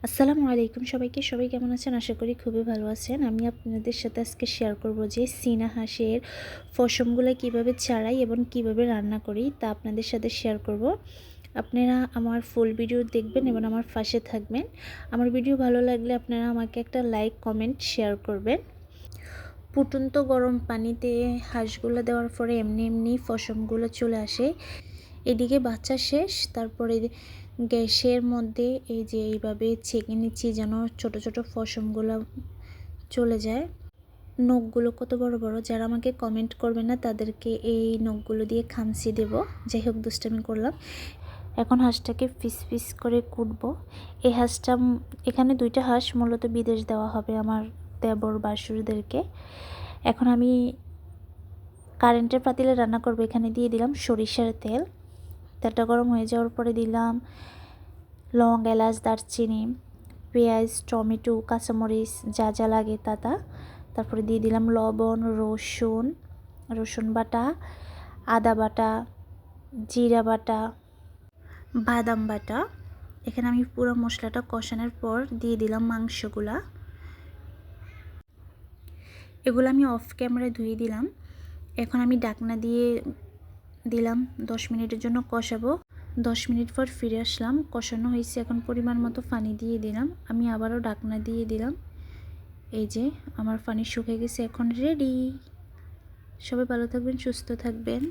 আসসালামু আলাইকুম সবাইকে। সবাই কেমন আছেন? আশা করি খুবই ভালো আছেন। আমি আপনাদের সাথে আজকে শেয়ার করব যে চীনা হাঁসের পশমগুলো কিভাবে ছাড়াই এবং কিভাবে রান্না করি তা আপনাদের সাথে শেয়ার করব। আপনারা আমার ফুল ভিডিও দেখবেন এবং আমার পাশে থাকবেন। আমার ভিডিও ভালো লাগলে আপনারা আমাকে একটা লাইক, কমেন্ট, শেয়ার করবেন। ফুটন্ত গরম পানিতে হাঁসগুলো দেওয়ার পরে এমনি এমনি পশমগুলো চলে আসে। এদিকে বাচ্চা শেষ, তারপরে গ্যাসের মধ্যে এই যে এইভাবে ছেঁকে নিচ্ছি যেন ছোট ছোট পশমগুলো চলে যায়। নখগুলো কত বড় বড়, যারা আমাকে কমেন্ট করবে না তাদেরকে এই নখগুলো দিয়ে খামচি দেব। যাই হোক, দুষ্টামি করলাম। এখন হাঁসটাকে পিস পিস করে কুটবো। এই হাঁসটা, এখানে 2টা হাঁস মূলত বিদেশ দেওয়া হবে আমার দেবর বাসুরদেরকে। এখন আমি কারেন্টের পাতিলে রান্না করবো। এখানে দিয়ে দিলাম সরিষার তেল। তেলটা গরম হয়ে যাওয়ার পরে দিলাম লং, এলাচ, দারচিনি, পেঁয়াজ, টমেটো, কাঁচামরিচ, যা যা লাগে তা। তারপরে দিয়ে দিলাম লবণ, রসুন বাটা, আদা বাটা, জিরা বাটা, বাদাম বাটা। এখানে আমি পুরো মশলাটা কষানোর পর দিয়ে দিলাম মাংসগুলা। এগুলো আমি অফ ক্যামেরায় ধুয়ে দিলাম। এখন আমি ঢাকনা দিয়ে দিলাম 10 মিনিটের জন্য কষাবো। 10 মিনিট পর ফিরে আসলাম। কষানো হয়েছে, এখন পরিমাণ মতো পানি দিয়ে দিলাম। আমি আবারও ঢাকনা দিয়ে দিলাম। এই যে আমার পানি শুকিয়ে গেছে, এখন রেডি। সবাই ভালো থাকবেন, সুস্থ থাকবেন।